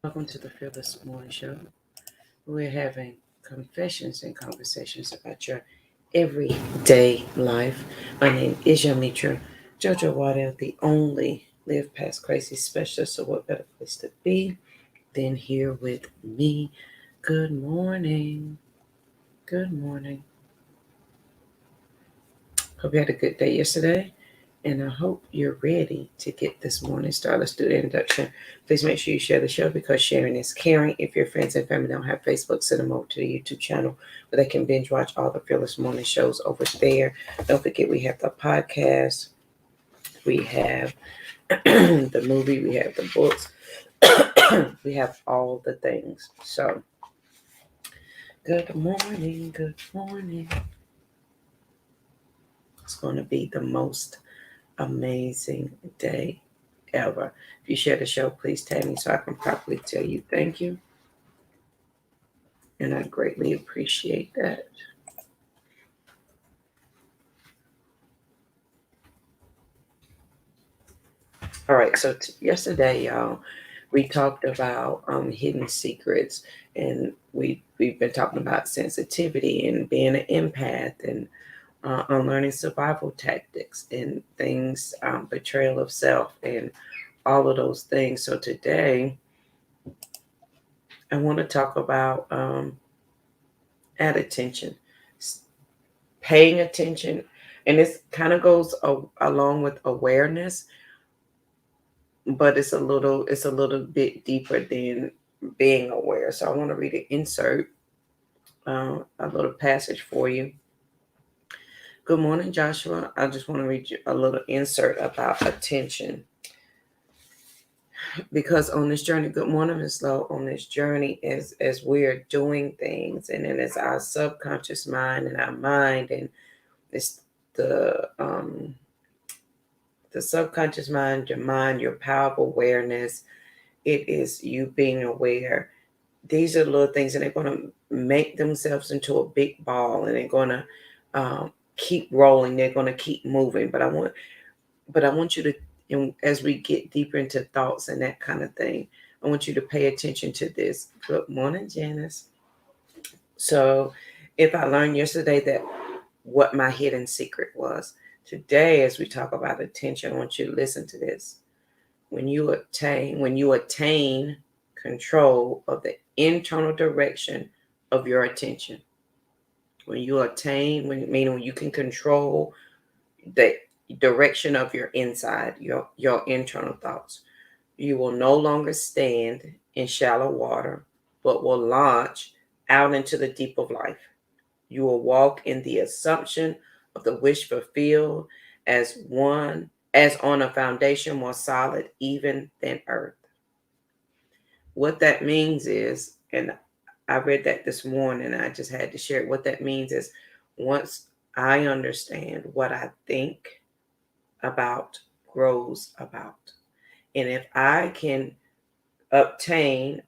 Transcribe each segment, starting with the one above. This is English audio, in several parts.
Welcome to the Fearless Morning Show. We're having confessions and conversations about your everyday life. My name is Yamitra Jojo Waddell, the only Live Past Crazy specialist. So, what better place to be than here with me? Good morning. Good morning. Hope you had a good day yesterday. And I hope you're ready to get this morning started. Let's do the introduction. Please make sure you share the show because sharing is caring. If your friends and family don't have Facebook, send them over to the YouTube channel where they can binge watch all the Fearless Morning shows over there. Don't forget, we have the podcast, we have the movie, we have the books, we have all the things. So, good morning, good morning. It's going to be the most amazing day ever. If you share the show, please tag me so I can properly tell you thank you. And I greatly appreciate that. All right, so yesterday, y'all, we talked about hidden secrets, and we've been talking about sensitivity and being an empath, and on learning survival tactics and things, betrayal of self, and all of those things. So today, I want to talk about add attention, paying attention, and this kind of goes along with awareness, but it's a little bit deeper than being aware. So I want to read an insert, a little passage for you. Good morning, Joshua. I just want to read you a little insert about attention, because on this journey, good morning, Miss Lowe, on this journey, as we're doing things, and then it's our subconscious mind and our mind, and it's the um the subconscious mind, your mind, your power of awareness. It is you being aware. These are little things, and they're going to make themselves into a big ball, and they're going to keep rolling. They're going to keep moving. But I want you to, and as we get deeper into thoughts and that kind of thing, I want you to pay attention to this. Good morning, Janice. So, if I learned yesterday that what my hidden secret was, today, as we talk about attention, I want you to listen to this. When you attain control of the internal direction of your attention, meaning when you can control the direction of your inside, your internal thoughts, you will no longer stand in shallow water, but will launch out into the deep of life. You will walk in the assumption of the wish fulfilled, as one as on a foundation more solid even than earth. What that means is, and I read that this morning, and I just had to share it. What that means is, once I understand what I think about grows about. And if I can attain,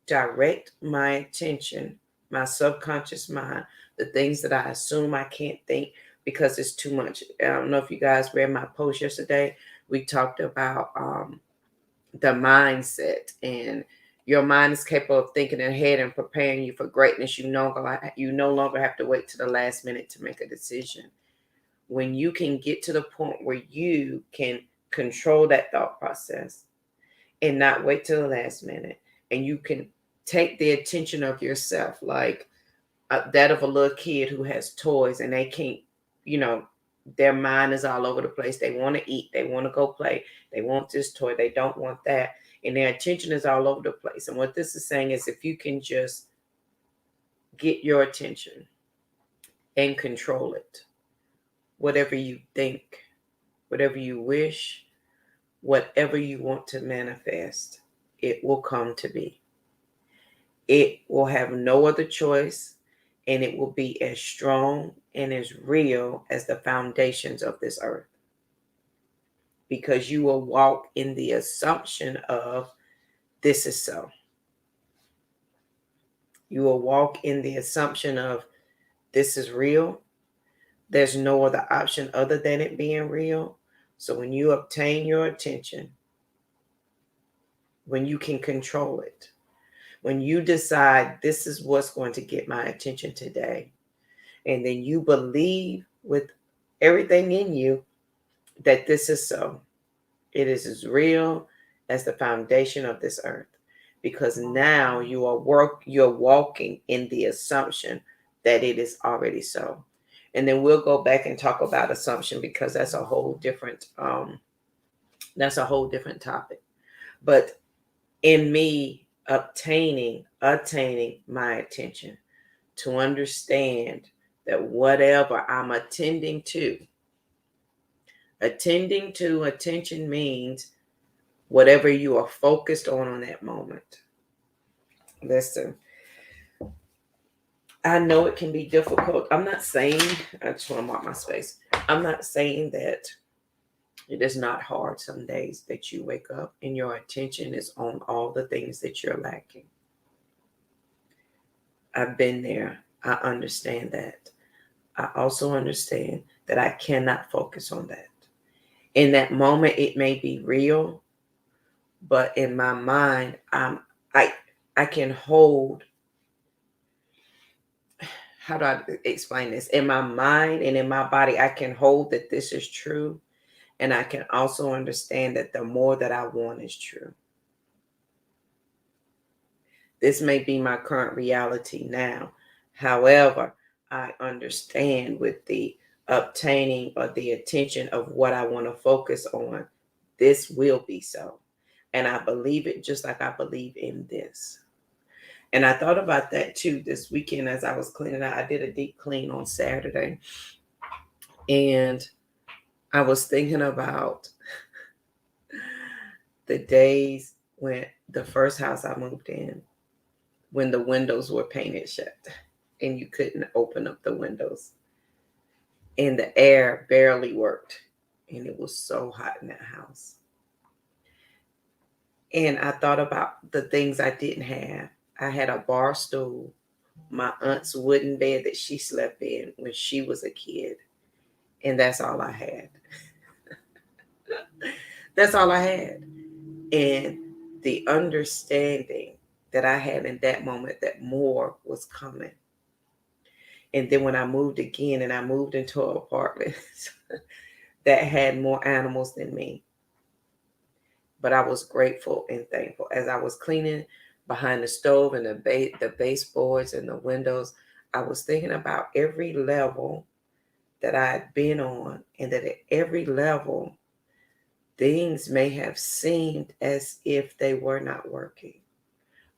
direct my attention, my subconscious mind, the things that I assume I can't think because it's too much. I don't know if you guys read my post yesterday. We talked about the mindset, and your mind is capable of thinking ahead and preparing you for greatness. You no longer have to wait to the last minute to make a decision. When you can get to the point where you can control that thought process and not wait till the last minute, and you can take the attention of yourself, like that of a little kid who has toys, and they can't, you know, their mind is all over the place. They want to eat, they want to go play, they want this toy, they don't want that, and their attention is all over the place. And what this is saying is, if you can just get your attention and control it, whatever you think, whatever you wish, whatever you want to manifest, it will come to be. It will have no other choice, and it will be as strong and as real as the foundations of this earth, because you will walk in the assumption of this is so. You will walk in the assumption of this is real. There's no other option other than it being real. So when you obtain your attention, when you can control it, when you decide this is what's going to get my attention today, and then you believe with everything in you that this is so. It is as real as the foundation of this earth, because now you're walking in the assumption that it is already so. And then we'll go back and talk about assumption, because that's a whole different topic. But in me attaining my attention, to understand that whatever I'm attention means whatever you are focused on that moment. Listen, I know it can be difficult. I'm not saying, I just want to mark my space. I'm not saying that it is not hard some days that you wake up and your attention is on all the things that you're lacking. I've been there. I understand that. I also understand that I cannot focus on that. In that moment, it may be real, but in my mind, I can hold. How do I explain this? In my mind and in my body, I can hold that this is true, and I can also understand that the more that I want is true. This may be my current reality now. However, I understand with the obtaining or the attention of what I want to focus on, this will be so. And I believe it just like I believe in this. And I thought about that too this weekend as I was cleaning out. I did a deep clean on Saturday. And I was thinking about the days when the first house I moved in, when the windows were painted shut and you couldn't open up the windows and the air barely worked and it was so hot in that house. And I thought about the things I didn't have. I had a bar stool, my aunt's wooden bed that she slept in when she was a kid, and that's all I had. That's all I had. And the understanding that I had in that moment that more was coming. And then when I moved again and I moved into an apartment that had more animals than me, but I was grateful and thankful. As I was cleaning behind the stove and the baseboards and the windows, I was thinking about every level that I had been on, and that at every level, things may have seemed as if they were not working.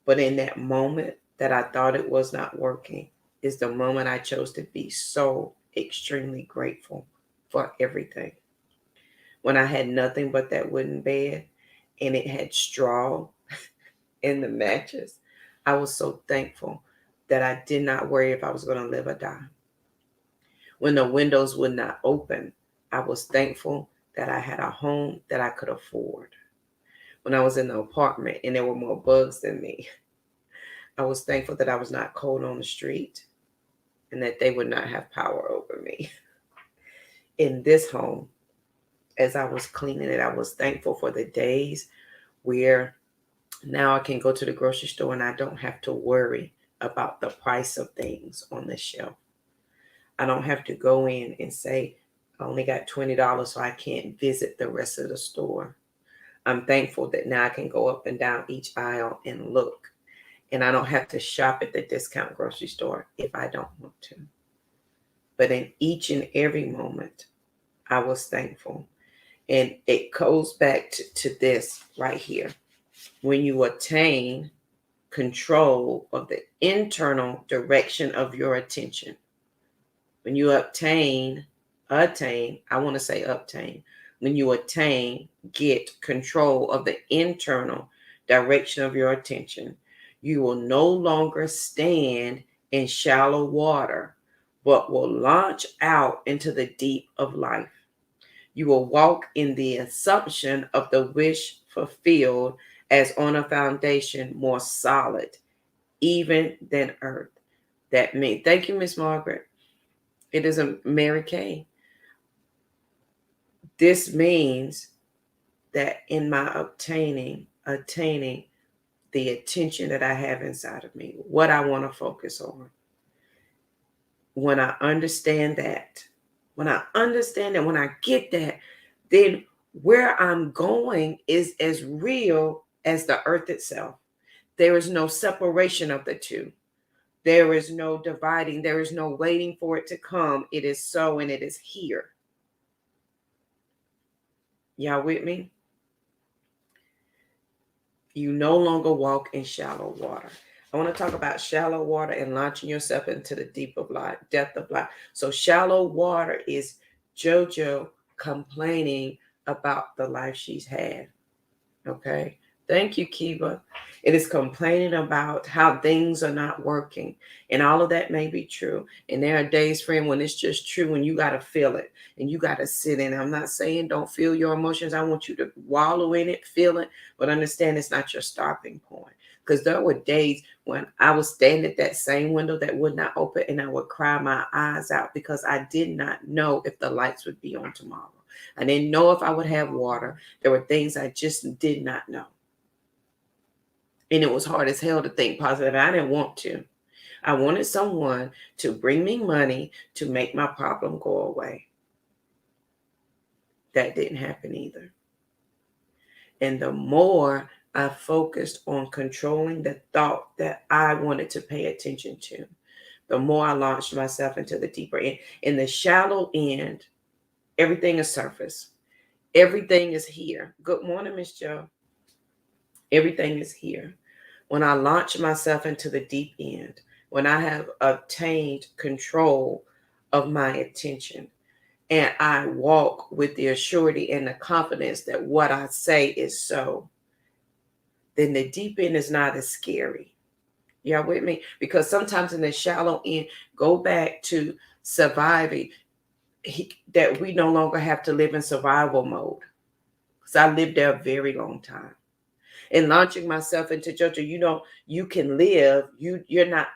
But in that moment that I thought it was not working is the moment I chose to be so extremely grateful for everything. When I had nothing but that wooden bed and it had straw in the mattress, I was so thankful that I did not worry if I was going to live or die. When the windows would not open, I was thankful that I had a home that I could afford. When I was in the apartment and there were more bugs than me, I was thankful that I was not cold on the street and that they would not have power over me. In this home, as I was cleaning it, I was thankful for the days where now I can go to the grocery store and I don't have to worry about the price of things on the shelf. I don't have to go in and say, I only got $20, so I can't visit the rest of the store. I'm thankful that now I can go up and down each aisle and look. And I don't have to shop at the discount grocery store if I don't want to. But in each and every moment, I was thankful. And it goes back to this right here. When you attain control of the internal direction of your attention, when you obtain, I want to say obtain. When you attain, get control of the internal direction of your attention, you will no longer stand in shallow water, but will launch out into the deep of life. You will walk in the assumption of the wish fulfilled as on a foundation more solid, even than earth. That means, thank you, Miss Margaret. It is a Mary Kay. This means that in my attaining the attention that I have inside of me, what I want to focus on. When I understand that, when I get that, then where I'm going is as real as the earth itself. There is no separation of the two. There is no dividing. There is no waiting for it to come. It is so, and it is here. Y'all with me? You no longer walk in shallow water. I want to talk about shallow water and launching yourself into the deep of life, depth of life. So shallow water is JoJo complaining about the life she's had. Okay. Thank you, Kiva. It is complaining about how things are not working. And all of that may be true. And there are days, friend, when it's just true and you got to feel it and you got to sit in it. I'm not saying don't feel your emotions. I want you to wallow in it, feel it, but understand it's not your stopping point. Because there were days when I was standing at that same window that would not open and I would cry my eyes out because I did not know if the lights would be on tomorrow. I didn't know if I would have water. There were things I just did not know. And it was hard as hell to think positive. I didn't want to. I wanted someone to bring me money to make my problem go away. That didn't happen either. And the more I focused on controlling the thought that I wanted to pay attention to, the more I launched myself into the deeper end. In the shallow end, everything is surface. Everything is here. Good morning, Miss Joe. Everything is here. When I launch myself into the deep end, when I have obtained control of my attention, and I walk with the assurity and the confidence that what I say is so, then the deep end is not as scary. Y'all with me? Because sometimes in the shallow end, go back to surviving, that we no longer have to live in survival mode. Because I lived there a very long time. And launching myself into JoJo, you can live. You're not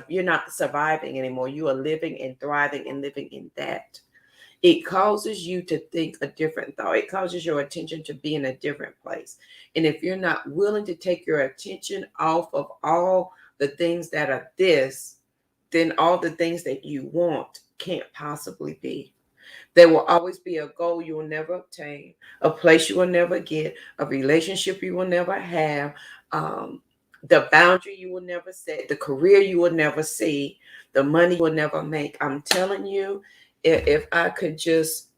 you're not surviving anymore. You are living and thriving and living in that. It causes you to think a different thought. It causes your attention to be in a different place. And if you're not willing to take your attention off of all the things that are this, then all the things that you want can't possibly be. There will always be a goal you will never obtain, a place you will never get, a relationship you will never have, the boundary you will never set, the career you will never see, the money you will never make. I'm telling you, if I could just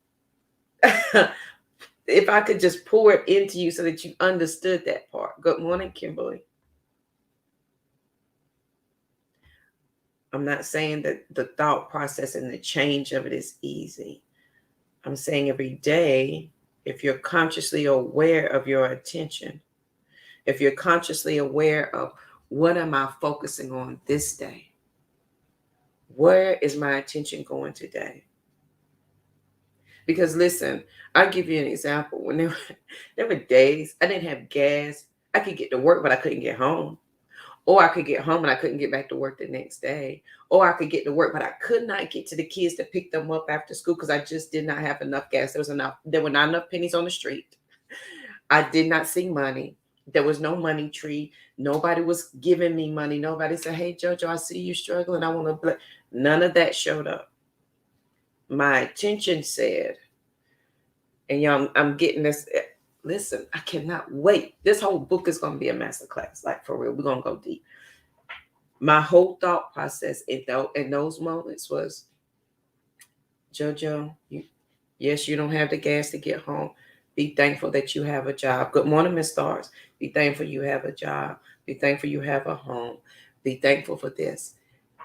if I could just pour it into you so that you understood that part. Good morning, Kimberly. I'm not saying that the thought process and the change of it is easy. I'm saying every day, if you're consciously aware of your attention, if you're consciously aware of what am I focusing on this day? Where is my attention going today? Because listen, I'll give you an example. When there were days I didn't have gas, I could get to work, but I couldn't get home. Or I could get home and I couldn't get back to work the next day. Or I could get to work, but I could not get to the kids to pick them up after school because I just did not have enough gas. There were not enough pennies on the street. I did not see money. There was no money tree. Nobody was giving me money. Nobody said, hey, JoJo, I see you struggling. I want to bless. None of that showed up. My attention said, and y'all, I'm getting this. Listen, I cannot wait. This whole book is going to be a masterclass. Like, for real, we're going to go deep. My whole thought process in those moments was, JoJo, yes, you don't have the gas to get home. Be thankful that you have a job. Good morning, Miss Stars. Be thankful you have a job. Be thankful you have a home. Be thankful for this.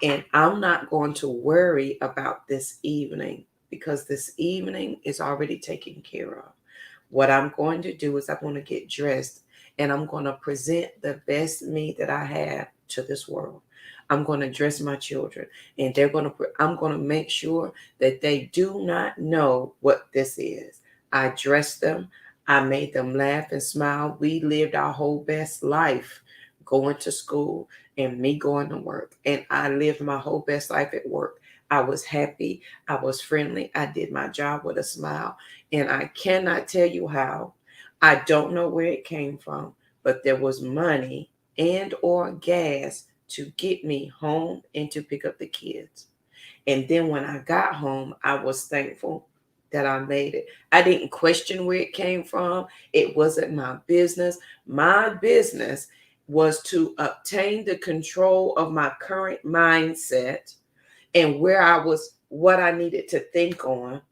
And I'm not going to worry about this evening because this evening is already taken care of. What I'm going to do is I'm going to get dressed and I'm going to present the best me that I have to this world. I'm going to dress my children and I'm going to make sure that they do not know what this is. I dressed them. I made them laugh and smile. We lived our whole best life going to school and me going to work. And I lived my whole best life at work. I was happy. I was friendly. I did my job with a smile. And I cannot tell you how. I don't know where it came from, but there was money and or gas to get me home and to pick up the kids. And then when I got home, I was thankful that I made it. I didn't question where it came from. It wasn't my business. My business was to obtain the control of my current mindset and where I was, what I needed to think on.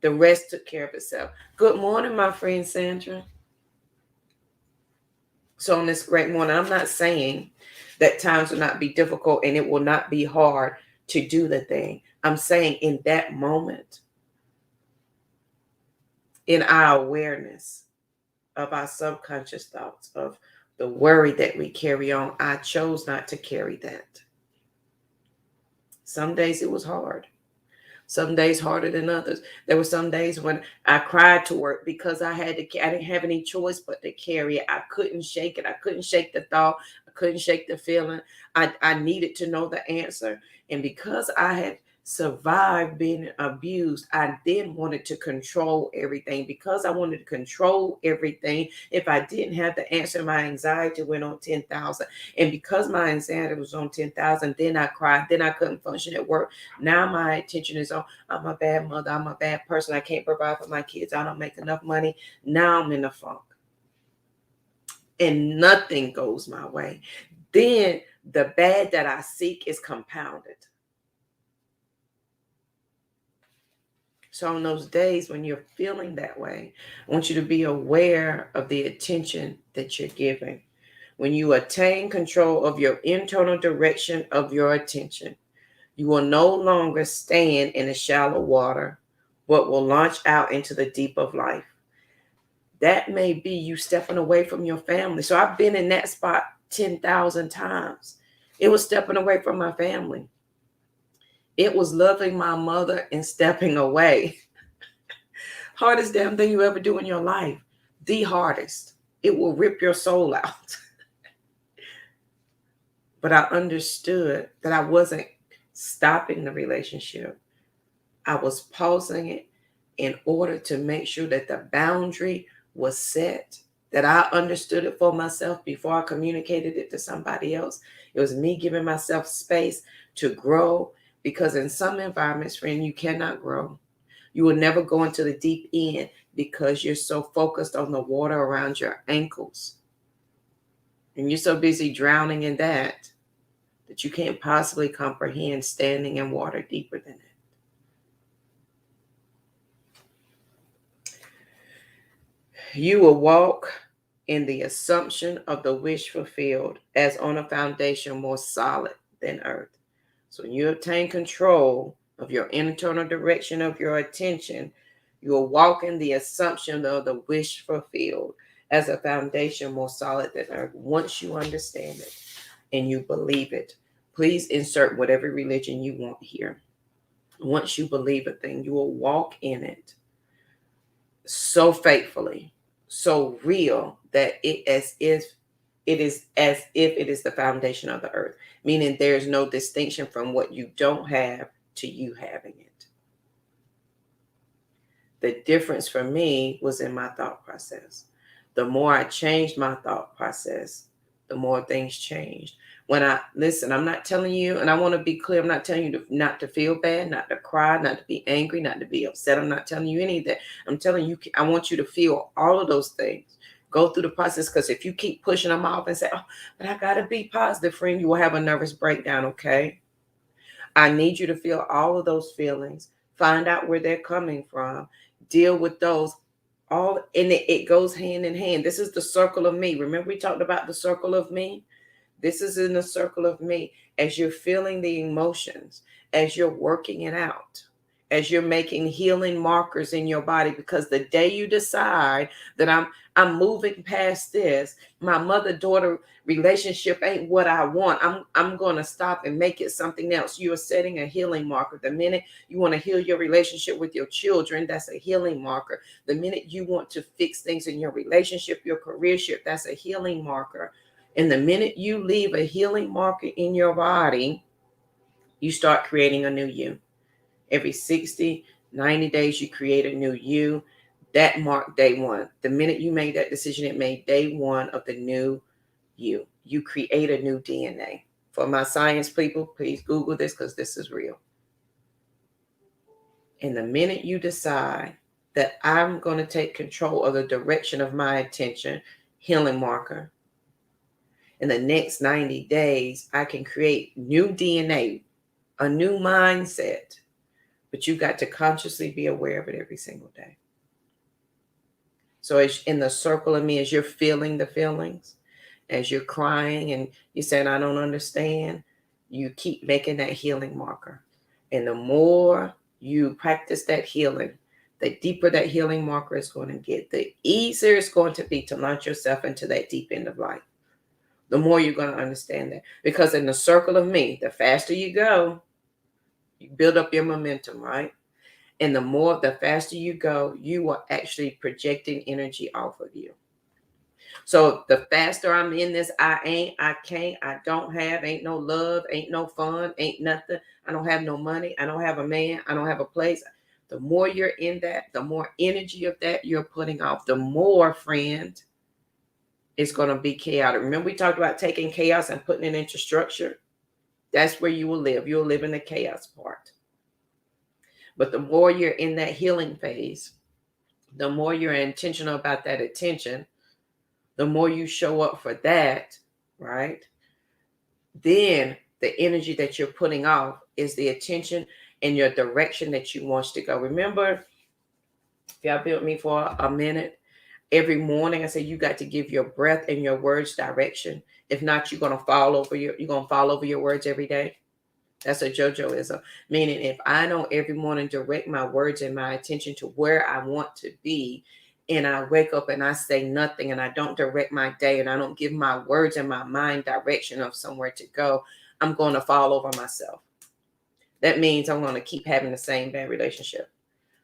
The rest took care of itself. Good morning, my friend Sandra. So on this great morning, I'm not saying that times will not be difficult and it will not be hard to do the thing. I'm saying in that moment, in our awareness of our subconscious thoughts, of the worry that we carry on, I chose not to carry that. Some days it was hard. Some days harder than others. There were some days when I cried to work because I didn't have any choice but to carry it. I couldn't shake it. I couldn't shake the thought. I couldn't shake the feeling. I needed to know the answer. And because I had survived being abused, I then wanted to control everything. Because I wanted to control everything, if I didn't have the answer, my anxiety went on 10,000. And because my anxiety was on 10,000, then I cried. Then I couldn't function at work. Now my attention is on, I'm a bad mother. I'm a bad person. I can't provide for my kids. I don't make enough money. Now I'm in a funk. And nothing goes my way. Then the bad that I seek is compounded. So on those days when you're feeling that way, I want you to be aware of the attention that you're giving. When you attain control of your internal direction of your attention, you will no longer stand in the shallow water, but will launch out into the deep of life. That may be you stepping away from your family. So I've been in that spot 10,000 times. It was stepping away from my family. It was loving my mother and stepping away. Hardest damn thing you ever do in your life. The hardest. It will rip your soul out. But I understood that I wasn't stopping the relationship. I was pausing it in order to make sure that the boundary was set, that I understood it for myself before I communicated it to somebody else. It was me giving myself space to grow, because in some environments, friend, you cannot grow. You will never go into the deep end because you're so focused on the water around your ankles. And you're so busy drowning in that you can't possibly comprehend standing in water deeper than it. You will walk in the assumption of the wish fulfilled as on a foundation more solid than earth. So when you obtain control of your internal direction of your attention, you will walk in the assumption of the wish fulfilled as a foundation more solid than earth. Once you understand it and you believe it, please insert whatever religion you want here. Once you believe a thing, you will walk in it so faithfully, so real, that it is as if it is the foundation of the earth, meaning there's no distinction from what you don't have to you having it. The difference for me was in my thought process. The more I changed my thought process, the more things changed. When I listen, I'm not telling you, and I want to be clear, I'm not telling you not to feel bad, not to cry, not to be angry, not to be upset. I'm not telling you any of that. I'm telling you, I want you to feel all of those things. Go through the process, because if you keep pushing them off and say, oh, but I got to be positive, friend, you will have a nervous breakdown, okay? I need you to feel all of those feelings, find out where they're coming from, deal with those. All, and it goes hand in hand. This is the circle of me. Remember we talked about the circle of me? This is in the circle of me. As you're feeling the emotions, as you're working it out, as you're making healing markers in your body, because the day you decide that I'm moving past this, my mother-daughter relationship ain't what I want, I'm going to stop and make it something else. You are setting a healing marker. The minute you want to heal your relationship with your children, that's a healing marker. The minute you want to fix things in your relationship, your careership, that's a healing marker. And the minute you leave a healing marker in your body, you start creating a new you. Every 60, 90 days, you create a new you. That marked day one. The minute you made that decision, it made day one of the new you. You create a new DNA. For my science people, please Google this because this is real. And the minute you decide that I'm going to take control of the direction of my attention, healing marker, in the next 90 days, I can create new DNA, a new mindset. But you got to consciously be aware of it every single day. So as in the circle of me, as you're feeling the feelings, as you're crying and you're saying, I don't understand, you keep making that healing marker. And the more you practice that healing, the deeper that healing marker is going to get, the easier it's going to be to launch yourself into that deep end of life. The more you're going to understand that. Because in the circle of me, the faster you go, you build up your momentum, right? And the faster you go, you are actually projecting energy off of you. So the faster I'm in this, I can't, I don't have, ain't no love, ain't no fun, ain't nothing. I don't have no money. I don't have a man. I don't have a place. The more you're in that, the more energy of that you're putting off, the more, friend, it's going to be chaotic. Remember, we talked about taking chaos and putting it into structure? That's where you will live. You'll live in the chaos part. But the more you're in that healing phase, the more you're intentional about that attention, the more you show up for that, right? Then the energy that you're putting off is the attention and your direction that you want to go. Remember, if y'all been with me for a minute, every morning I say you got to give your breath and your words direction. If not, you're gonna fall over your words every day. That's a JoJoism. Meaning if I don't every morning direct my words and my attention to where I want to be, and I wake up and I say nothing and I don't direct my day and I don't give my words and my mind direction of somewhere to go, I'm going to fall over myself. That means I'm going to keep having the same bad relationship.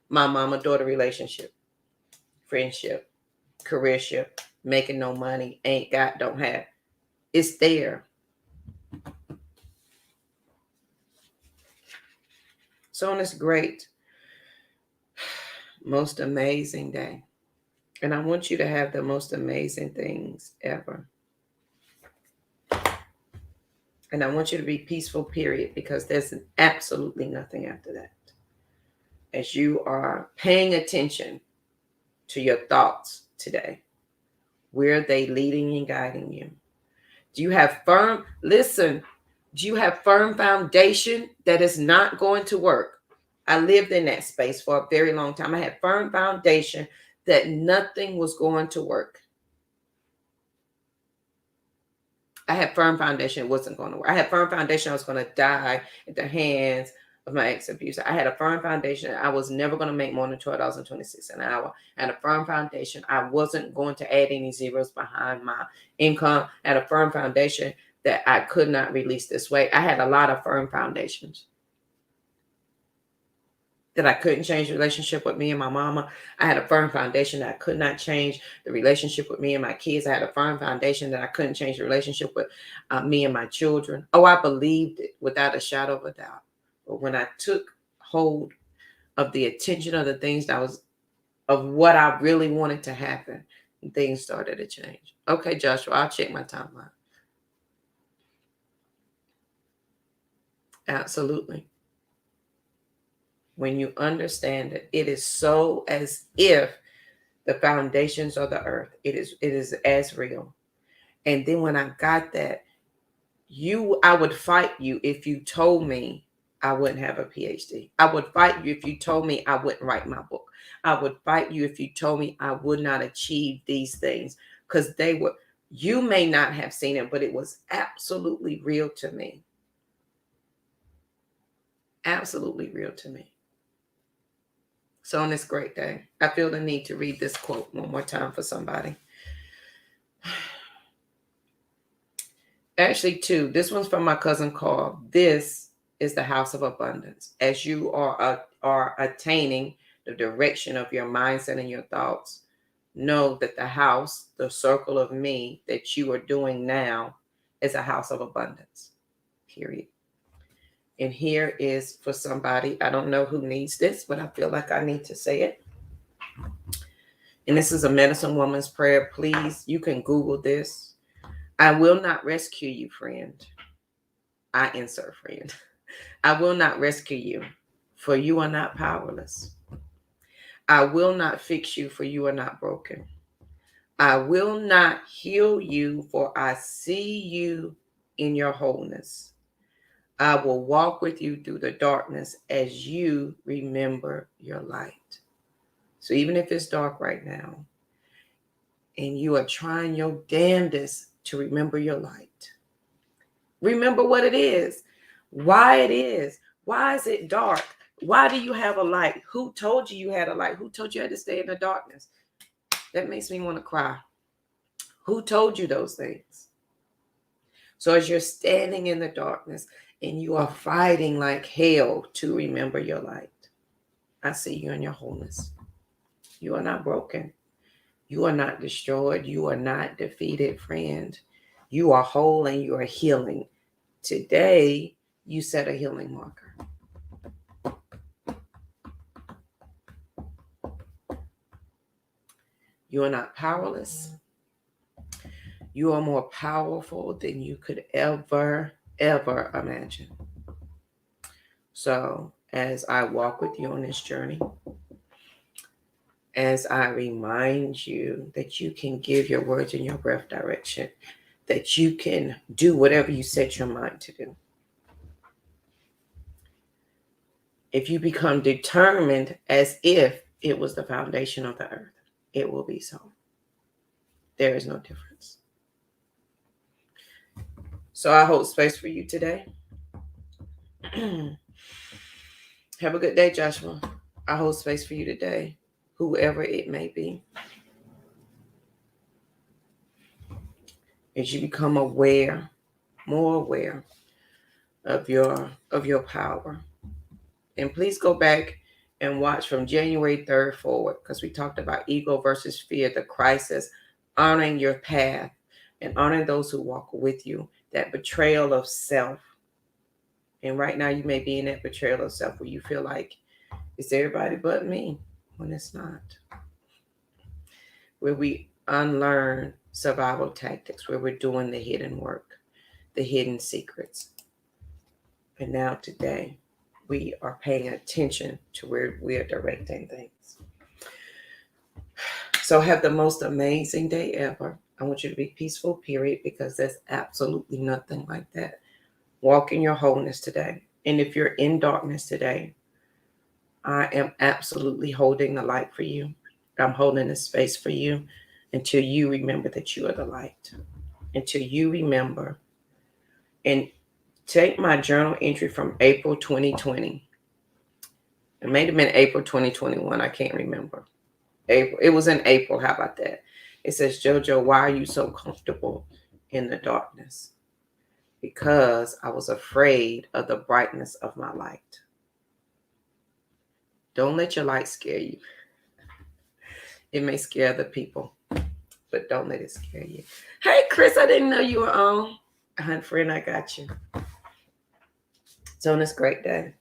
My mama-daughter relationship, friendship, careership, making no money, ain't got, don't have. It's there. So on this great, most amazing day, and I want you to have the most amazing things ever. And I want you to be peaceful, period, because there's absolutely nothing after that. As you are paying attention to your thoughts today, where are they leading and guiding you? Do you have firm foundation that is not going to work? I lived in that space for a very long time. I had firm foundation that nothing was going to work. I had firm foundation it wasn't going to work. I had firm foundation I was going to die at the hands of my ex-abuser. I had a firm foundation I was never going to make more than $12.26 an hour. I had a firm foundation I wasn't going to add any zeros behind my income. I had a firm foundation that I could not release this way. I had a lot of firm foundations. That I couldn't change the relationship with me and my mama. I had a firm foundation that I could not change the relationship with me and my kids. I had a firm foundation that I couldn't change the relationship with me and my children. Oh, I believed it without a shadow of a doubt. But when I took hold of the attention of the things of what I really wanted to happen, things started to change. Okay, Joshua, I'll check my timeline. Absolutely. When you understand it, it is so as if the foundations of the earth, it is as real. And then when I got that, I would fight you if you told me I wouldn't have a PhD. I would fight you if you told me I wouldn't write my book. I would fight you if you told me I would not achieve these things, because you may not have seen it, but it was absolutely real to me. Absolutely real to me. So on this great day, I feel the need to read this quote one more time for somebody. Actually, two. This one's from my cousin Carl. This is the house of abundance. As you are attaining the direction of your mindset and your thoughts, know that the house, the circle of me that you are doing now, is a house of abundance. Period. And here is for somebody, I don't know who needs this, but I feel like I need to say it. And this is a medicine woman's prayer. Please, you can Google this. I will not rescue you, friend. I insert friend. I will not rescue you, for you are not powerless. I will not fix you, for you are not broken. I will not heal you, for I see you in your wholeness. I will walk with you through the darkness as you remember your light. So even if it's dark right now and you are trying your damnedest to remember your light, remember what it is, why it is. Why is it dark? Why do you have a light? Who told you you had a light? Who told you had to stay in the darkness? That makes me want to cry. Who told you those things? So as you're standing in the darkness and you are fighting like hell to remember your light, I see you in your wholeness. You are not broken. You are not destroyed. You are not defeated, friend. You are whole and you are healing. Today, you set a healing marker. You are not powerless. You are more powerful than you could ever imagine. So, as I walk with you on this journey, as I remind you that you can give your words and your breath direction, that you can do whatever you set your mind to do. If you become determined as if it was the foundation of the earth, it will be so. There is no difference. So I hold space for you today. Have a good day, Joshua. I hold space for you today, whoever it may be. As you become aware, more aware of your power. And please go back and watch from January 3rd forward, because we talked about ego versus fear, the crisis, honoring your path and honoring those who walk with you, that betrayal of self. And right now you may be in that betrayal of self where you feel like it's everybody but me, when it's not. Where we unlearn survival tactics, where we're doing the hidden work, the hidden secrets. And now today, we are paying attention to where we are directing things. So have the most amazing day ever. I want you to be peaceful, period, because there's absolutely nothing like that. Walk in your wholeness today. And if you're in darkness today, I am absolutely holding the light for you. I'm holding the space for you until you remember that you are the light. Until you remember. And take my journal entry from April 2020. It may have been April 2021. I can't remember. April. It was in April. How about that? It says, JoJo, why are you so comfortable in the darkness? Because I was afraid of the brightness of my light. Don't let your light scare you. It may scare other people, but don't let it scare you. Hey, Chris, I didn't know you were on. Hunt friend, I got you. So on this great day,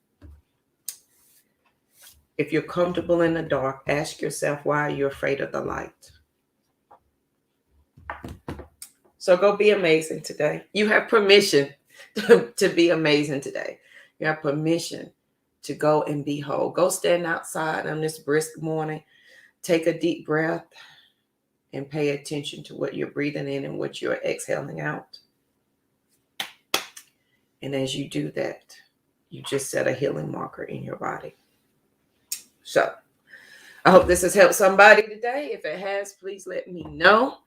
if you're comfortable in the dark, ask yourself, why are you afraid of the light? So go be amazing today. You have permission to be amazing today. You have permission to go and be whole. Go stand outside on this brisk morning. Take a deep breath and pay attention to what you're breathing in and what you're exhaling out. And as you do that, you just set a healing marker in your body. So I hope this has helped somebody today. If it has, please let me know.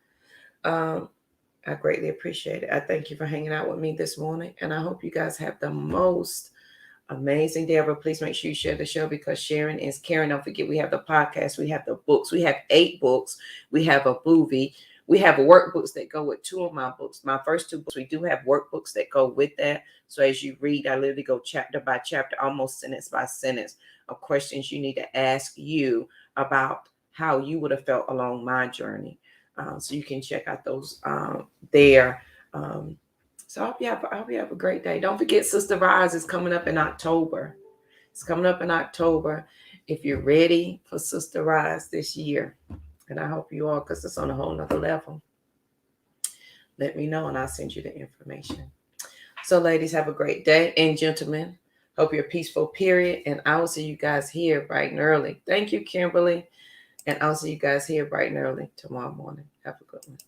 I greatly appreciate it. I thank you for hanging out with me this morning. And I hope you guys have the most amazing day ever. Please make sure you share the show, because sharing is caring. Don't forget, we have the podcast. We have the books. We have 8 books. We have a movie. We have workbooks that go with 2 of my books. My first 2 books, we do have workbooks that go with that. So as you read, I literally go chapter by chapter, almost sentence by sentence, of questions you need to ask you about how you would have felt along my journey. So you can check out those there. So I hope you have a great day. Don't forget, Sister Rise is coming up in October. It's coming up in October. If you're ready for Sister Rise this year, And I hope you all, because it's on a whole nother level. Let me know and I'll send you the information. So, ladies, have a great day. And gentlemen, hope you're peaceful, period. And I will see you guys here bright and early. Thank you, Kimberly. And I'll see you guys here bright and early tomorrow morning. Have a good one.